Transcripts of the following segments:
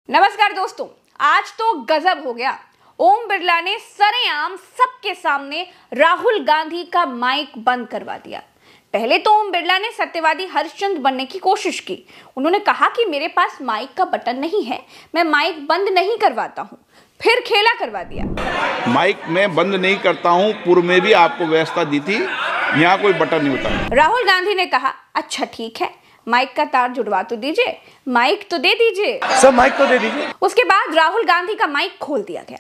नमस्कार दोस्तों, आज तो गजब हो गया। ओम बिरला ने सरेआम सबके सामने राहुल गांधी का माइक बंद करवा दिया। पहले तो ओम बिरला ने सत्यवादी हरिश्चंद्र बनने की कोशिश की। उन्होंने कहा कि मेरे पास माइक का बटन नहीं है, मैं माइक बंद नहीं करवाता हूं। फिर खेला करवा दिया। माइक मैं बंद नहीं करता हूं, पूर्व में भी आपको व्यवस्था दी थी, यहाँ कोई बटन नहीं होता। राहुल गांधी ने कहा, अच्छा ठीक है, माइक का तार जुड़वा तो दीजिए, माइक तो दे दीजिए, सर माइक तो दे दीजिए। उसके बाद राहुल गांधी का माइक खोल दिया गया।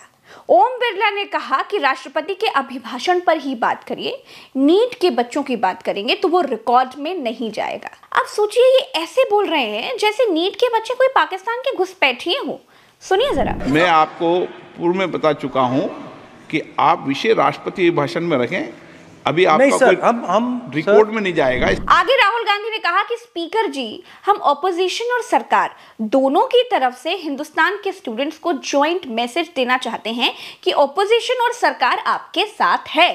ओम बिरला ने कहा कि राष्ट्रपति के अभिभाषण पर ही बात करिए, नीट के बच्चों की बात करेंगे तो वो रिकॉर्ड में नहीं जाएगा। अब सोचिए, ये ऐसे बोल रहे हैं जैसे नीट के बच्चे कोई पाकिस्तान के घुसपैठिए हो। सुनिए जरा। मैं आपको पूर्व में बता चुका हूं कि आप विषय राष्ट्रपति भाषण में रखें, अभी आपका सर, कोई हम रिकॉर्ड में नहीं जाएगा। आगे राहुल गांधी ने कहा कि स्पीकर जी, हम ऑपोजिशन और सरकार दोनों की तरफ से हिंदुस्तान के स्टूडेंट्स को जॉइंट मैसेज देना चाहते हैं कि ऑपोजिशन और सरकार आपके साथ है।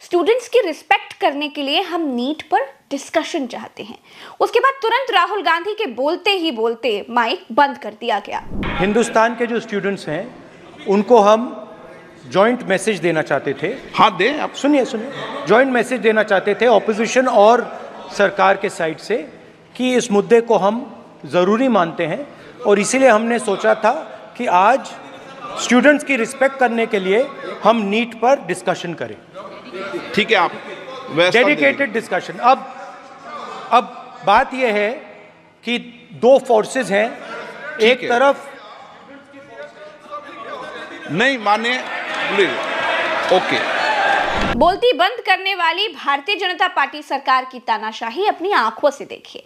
स्टूडेंट्स की रिस्पेक्ट करने के लिए हम नीट पर डिस्कशन चाहते हैं। उसके बाद तुरंत राहुल गांधी के बोलते ही बोलते माइक बंद कर दिया गया। हिंदुस्तान के जो स्टूडेंट्स हैं उनको हम जॉइंट मैसेज देना चाहते थे। हाँ दें, आप सुनिए। जॉइंट मैसेज देना चाहते थे ऑपोजिशन और सरकार के साइड से कि इस मुद्दे को हम ज़रूरी मानते हैं और इसीलिए हमने सोचा था कि आज स्टूडेंट्स की रिस्पेक्ट करने के लिए हम नीट पर डिस्कशन करें। ठीक है, आप डेडिकेटेड डिस्कशन। अब बात यह है कि दो फोर्सेस हैं, एक तरफ नहीं माने, ओके। बोलती बंद करने वाली भारतीय जनता पार्टी सरकार की तानाशाही अपनी आंखों से देखिए।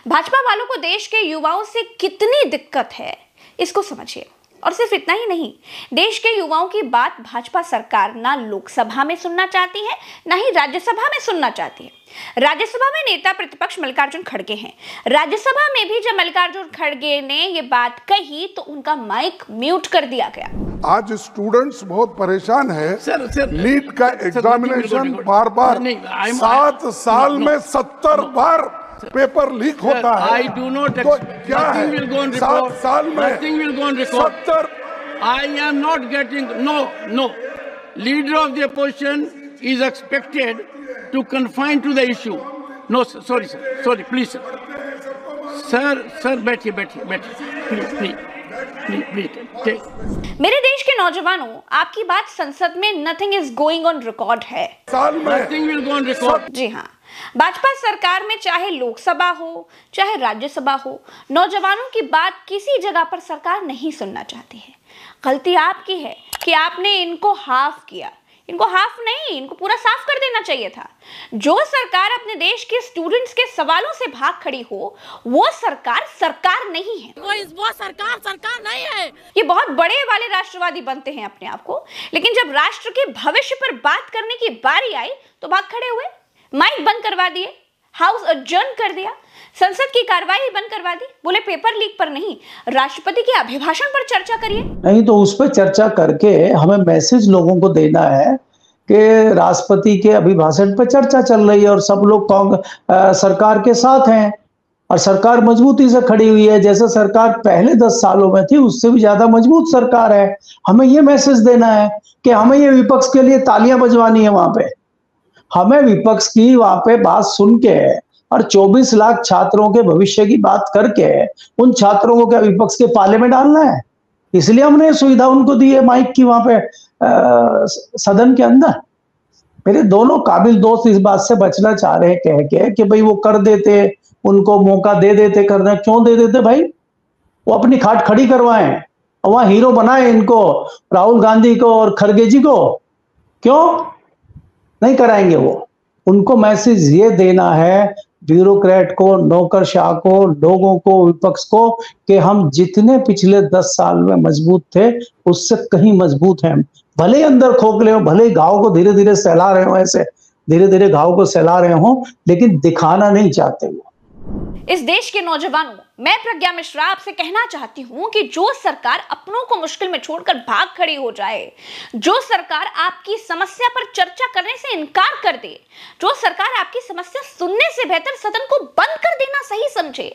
भाजपा वालों को देश के युवाओं से कितनी दिक्कत है, इसको समझिए। और सिर्फ इतना ही नहीं, देश के युवाओं की बात भाजपा सरकार ना लोकसभा में सुनना चाहती है, ना ही राज्यसभा में सुनना चाहती है। राज्यसभा में नेता प्रतिपक्ष मल्लिकार्जुन खड़गे हैं। राज्यसभा में भी जब मल्लिकार्जुन खड़गे ने ये बात कही तो उनका माइक म्यूट कर दिया गया। आज स्टूडेंट्स बहुत परेशान है। नीट का एग्जामिनेशन बार 7 साल में 70 बार पेपर लीक होता है। I do not तो क्या है 7 साल में nothing will go on record. 70 I am not getting no. Leader of the opposition is expected to confine to the issue. No, sorry, please, sir, बैठिए, please. मेरे देश के नौजवानों, आपकी बात संसद में nothing is going on record है। साल में Nothing will go on record. जी हाँ, भाजपा सरकार में चाहे लोकसभा हो चाहे राज्यसभा हो, नौजवानों की बात किसी जगह पर सरकार नहीं सुनना चाहती है। गलती आपकी है कि आपने इनको हाफ किया। इनको हाफ नहीं, इनको पूरा साफ कर देना चाहिए था। जो सरकार अपने देश के स्टूडेंट्स के सवालों से भाग खड़ी हो, वो सरकार नहीं है। वो सरकार नहीं है। ये बहुत बड़े वाले राष्ट्रवादी बनते हैं अपने आप को, लेकिन जब राष्ट्र के भविष्य पर बात करने की बारी आई तो भाग खड़े हुए, माइक बंद करवा दिए, हाउस अडजर्न कर दिया, संसद की कार्रवाई बंद करवा दी। बोले पेपर लीक पर नहीं, राष्ट्रपति के अभिभाषण पर चर्चा करिए। नहीं तो उस पर चर्चा करके हमें मैसेज लोगों को देना है कि राष्ट्रपति के अभिभाषण पर चर्चा चल रही है और सब लोग सरकार के साथ हैं और सरकार मजबूती से खड़ी हुई है। जैसे सरकार पहले 10 सालों में थी, उससे भी ज्यादा मजबूत सरकार है। हमें ये मैसेज देना है कि हमें ये विपक्ष के लिए तालियां बजवानी है। वहां पे हमें विपक्ष की वहां पे बात सुन के और 24 लाख छात्रों के भविष्य की बात करके उन छात्रों को क्या विपक्ष के पाले में डालना है। इसलिए हमने सुविधा उनको दी है माइक की वहां पे सदन के अंदर। मेरे दोनों काबिल दोस्त इस बात से बचना चाह रहे हैं कह के कि भाई वो कर देते, उनको मौका दे देते करना। क्यों दे देते भाई? वो अपनी खाट खड़ी करवाएं और वहां हीरो बनाए इनको, राहुल गांधी को और खड़गे जी को। क्यों नहीं कराएंगे? वो उनको मैसेज ये देना है ब्यूरोक्रेट को, नौकरशाह को, लोगों को, विपक्ष को कि हम जितने पिछले 10 साल में मजबूत थे उससे कहीं मजबूत हैं। भले ही अंदर खोखले हो, भले ही घाव को धीरे धीरे सहला रहे हो, ऐसे धीरे धीरे घाव को सहला रहे हो, लेकिन दिखाना नहीं चाहते वो। इस देश के नौजवानों, मैं प्रज्ञा मिश्रा आपसे कहना चाहती हूं कि जो सरकार अपनों को मुश्किल में छोड़कर भाग खड़ी हो जाए, जो सरकार आपकी समस्या पर चर्चा करने से इनकार कर दे, जो सरकार आपकी समस्या सुनने से बेहतर सदन को बंद कर देना सही समझे,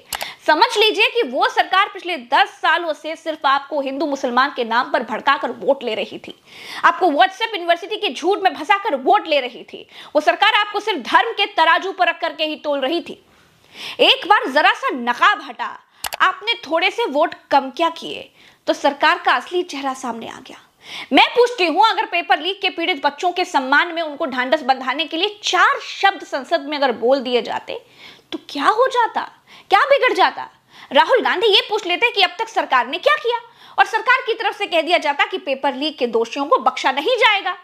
समझ लीजिए कि वो सरकार पिछले 10 सालों से सिर्फ आपको हिंदू मुसलमान के नाम पर भड़काकर वोट ले रही थी, आपको व्हाट्सएप यूनिवर्सिटी के झूठ में फंसाकर वोट ले रही थी। वो सरकार आपको सिर्फ धर्म के तराजू पर रख करके ही तोल रही थी। एक बार जरा सा नकाब हटा, आपने थोड़े से वोट कम क्या किए तो सरकार का असली चेहरा सामने आ गया। मैं पूछती हूं, अगर पेपर लीक के पीड़ित बच्चों के सम्मान में उनको ढांढस बंधाने के लिए 4 शब्द संसद में अगर बोल दिए जाते तो क्या हो जाता, क्या बिगड़ जाता? राहुल गांधी ये पूछ लेते कि अब तक सरकार ने क्या किया, और सरकार की तरफ से कह दिया जाता कि पेपर लीक के दोषियों को बख्शा नहीं जाएगा।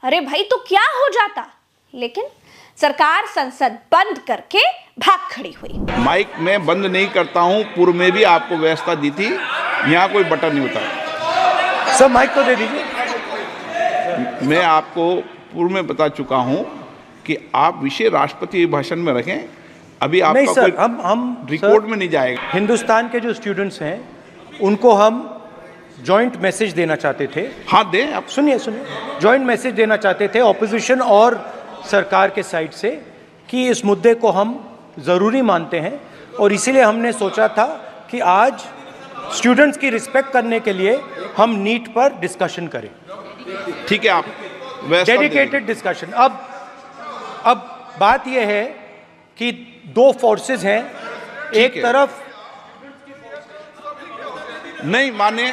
अरे भाई, तो क्या हो जाता? लेकिन सरकार संसद बंद करके भाग खड़ी हुई। माइक मैं बंद नहीं करता हूं, पूर्व में भी आपको व्यवस्था दी थी, यहाँ कोई बटन नहीं होता। सब माइक को दे दीजिए। मैं आपको पूर्व में बता चुका हूं कि आप विषय राष्ट्रपति भाषण में रखें। अभी आपका नहीं सर, कोई हम रिकॉर्ड में नहीं जाएगा। हिंदुस्तान के जो स्टूडेंट्स हैं उनको हम जॉइंट मैसेज देना चाहते थे। हाँ दें आप। सुनिए, जॉइंट मैसेज देना चाहते थे ऑपोजिशन और सरकार के साइड से कि इस मुद्दे को हम ज़रूरी मानते हैं, और इसीलिए हमने सोचा था कि आज स्टूडेंट्स की रिस्पेक्ट करने के लिए हम नीट पर डिस्कशन करें। ठीक है, आप डेडिकेटेड डिस्कशन। अब बात यह है कि 2 फोर्सेस हैं, एक तरफ नहीं माने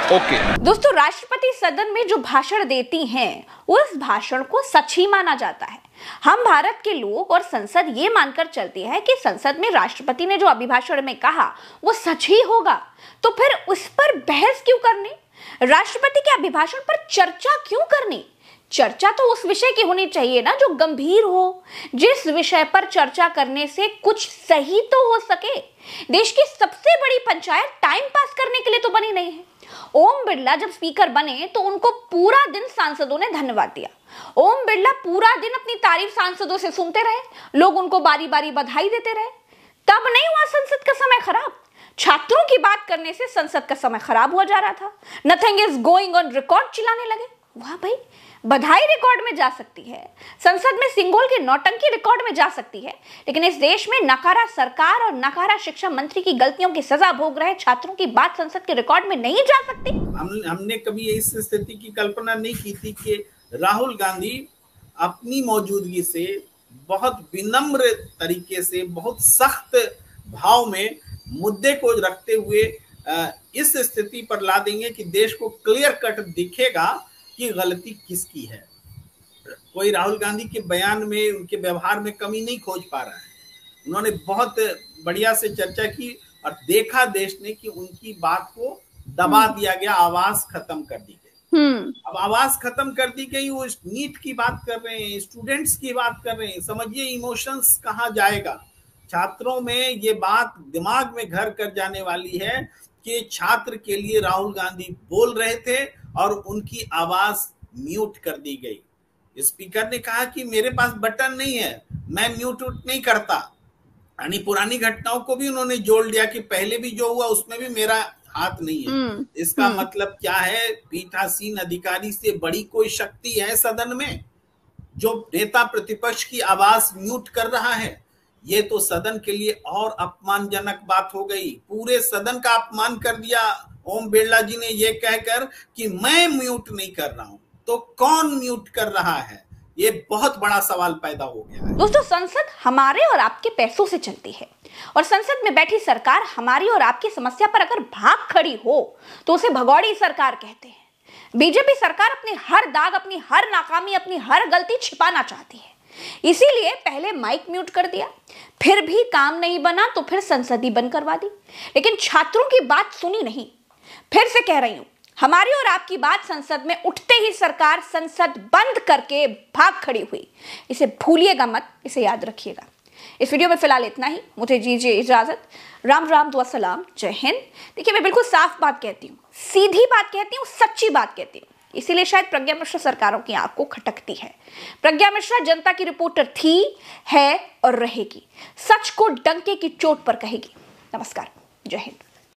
ओके। दोस्तों, राष्ट्रपति सदन में जो भाषण देती हैं उस भाषण को सच ही माना जाता है। हम भारत के लोग और संसद ये मानकर चलती है कि संसद में राष्ट्रपति ने जो अभिभाषण में कहा वो सच ही होगा, तो फिर उस पर बहस क्यों करनी? राष्ट्रपति के अभिभाषण पर चर्चा क्यों करनी? चर्चा तो उस विषय की होनी चाहिए ना जो गंभीर हो, जिस विषय पर चर्चा करने से कुछ सही तो हो सके। देश की सबसे बड़ी पंचायत टाइम पास करने के लिए तो बनी नहीं है। ओम बिरला जब स्पीकर बने तो उनको पूरा दिन सांसदों ने धन्यवाद दिया। ओम बिरला पूरा दिन अपनी तारीफ सांसदों से सुनते रहे, लोग उनको बारी बारी बधाई देते रहे। तब नहीं हुआ संसद का समय खराब। छात्रों की बात करने से संसद का समय खराब हो जा रहा था। Nothing is going on record चिल्लाने लगे। वाह भाई, बधाई रिकॉर्ड में जा सकती है, संसद में सिंगोल की नौटंकी रिकॉर्ड में जा सकती है, लेकिन इस देश में नकारा सरकार और नकारा शिक्षा मंत्री की गलतियों की सजा भोग रहे छात्रों की बात संसद के रिकॉर्ड में नहीं जा सकती। हमने कभी इस स्थिति की कल्पना नहीं की थी कि राहुल गांधी अपनी मौजूदगी से बहुत विनम्र तरीके से, बहुत सख्त भाव में मुद्दे को रखते हुए इस स्थिति पर ला देंगे कि देश को क्लियर कट दिखेगा कि गलती किसकी है। कोई राहुल गांधी के बयान में, उनके व्यवहार में कमी नहीं खोज पा रहा है। उन्होंने बहुत बढ़िया से चर्चा की और देखा देश ने कि उनकी बात को दबा दिया गया, आवाज खत्म कर दी गई। अब आवाज खत्म कर दी गई, वो नीट की बात कर रहे हैं, स्टूडेंट्स की बात कर रहे हैं। समझिए इमोशंस कहाँ जाएगा। छात्रों में ये बात दिमाग में घर कर जाने वाली है कि छात्र के लिए राहुल गांधी बोल रहे थे और उनकी आवाज म्यूट कर दी गई। स्पीकर ने कहा कि मेरे पास बटन नहीं है, मैं म्यूट नहीं करता। यानी पुरानी घटनाओं को भी उन्होंने जोड़ दिया कि पहले भी जो हुआ उसमें भी मेरा हाथ नहीं है। इसका मतलब क्या है? पीठासीन अधिकारी से बड़ी कोई शक्ति है सदन में जो नेता प्रतिपक्ष की आवाज म्यूट कर रहा है? ये तो सदन के लिए और अपमानजनक बात हो गई। पूरे सदन का अपमान कर दिया ओम बिरला जी ने ये कहकर कि मैं म्यूट नहीं कर रहा हूं। तो कौन म्यूट कर रहा है? ये बहुत बड़ा सवाल पैदा हो गया है। दोस्तों, संसद हमारे और आपके पैसों से चलती है, और संसद में बैठी सरकार हमारी और आपकी समस्या पर अगर भाग खड़ी हो तो उसे भगौड़ी सरकार कहते हैं। बीजेपी सरकार अपनी हर दाग, अपनी हर नाकामी, अपनी हर गलती छिपाना चाहती है। इसीलिए पहले माइक म्यूट कर दिया, फिर भी काम नहीं बना तो फिर संसद ही बंद करवा दी, लेकिन छात्रों की बात सुनी नहीं। फिर से कह रही हूं, हमारी और आपकी बात संसद में उठते ही सरकार संसद बंद करके भाग खड़ी हुई। इसे भूलिएगा मत, इसे याद रखिएगा। इस वीडियो में फिलहाल इतना ही। मुझे दीजिए इजाजत। राम राम, दुआ सलाम, जय हिंद। देखिए, मैं बिल्कुल साफ बात कहती हूँ, सीधी बात कहती हूँ, सच्ची बात कहती हूँ। इसीलिए शायद प्रज्ञा मिश्रा सरकारों की आंख को खटकती है। प्रज्ञा मिश्रा जनता की रिपोर्टर थी, है और रहेगी। सच को डंके की चोट पर कहेगी। नमस्कार, जय हिंद।